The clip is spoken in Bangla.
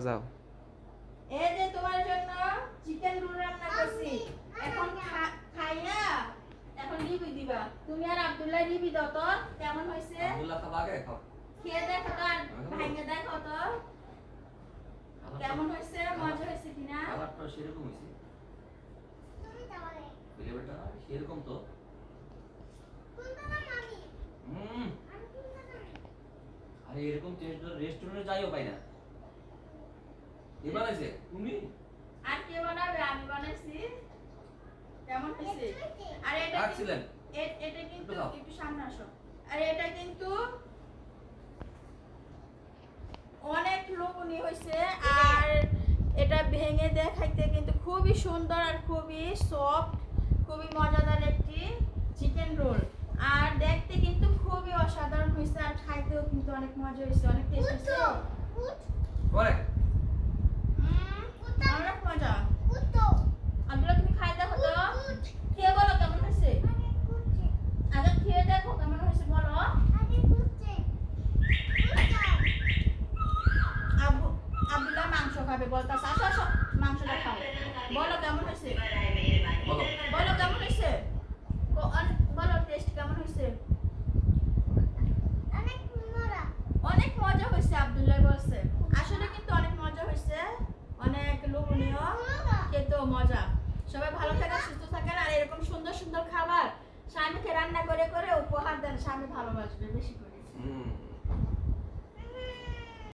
যাও। এই যে তোমার জন্য চিকেন রোল রান্না করছি। এখন খাইয়া এখন রিভিউ দিবা। তুমি আর আব্দুল্লাহ রিভিউ দাও তো কেমন হইছে। আব্দুল্লাহ খাবা আগে খাও। খেয়ে দেখো তো আর ভাঙে দেখো তো কেমন হইছে, মজা হইছে কিনা। খাবার তো সেরকম হইছে। তুমি দাওরে। ফ্লেভারটা সেরকম তো। কোনটা না মামি? আমি কোনটা না। আরে এরকম টেস্ট রেস্টুরেন্টে যাইও পাই না। কে বানাইছে? তুমি? আর কে বানাবে? আমি বানাইছি। কেমন হইছে? আর এটা রাখছিলেন। এটা কিন্তু একটু সামনে আসো। আর এটা কিন্তু অনেক লোভনীয় হইছে। আর এটা ভেঙে দেখাইতে কিন্তু খুবই সুন্দর আর খুবই সফট, খুবই মজাদার একটি চিকেন রোল। আর দেখতে কিন্তু খুবই অসাধারণ হইছে আর খাইতেও কিন্তু অনেক মজা হইছে, অনেক টেস্ট হইছে। পরে অনেক মজা। আব্দুল্লাহ তুমি খাই দেখো তো, খেয়ে বলো কেমন হয়েছে। আগে খেয়ে দেখো কেমন হয়েছে বলো। আব্দুল্লাহ মাংস খাবে বলতাছে। আসো আসো মাংসটা খাও। বলো কেমন হয়েছে, বলো। বলো কেমন হয়েছে, বলো টেস্ট কেমন হয়েছে। অনেক মজা হয়েছে আব্দুল্লাহ বলছে। আসলে কিন্তু অনেক মজা হয়েছে, অনেক লোভনীয়, খেতেও মজা। সবাই ভালো থাকেন, সুস্থ থাকেন আর এরকম সুন্দর সুন্দর খাবার স্বামীকে রান্না করে করে উপহার দেন, স্বামী ভালোবাসবে বেশি করে।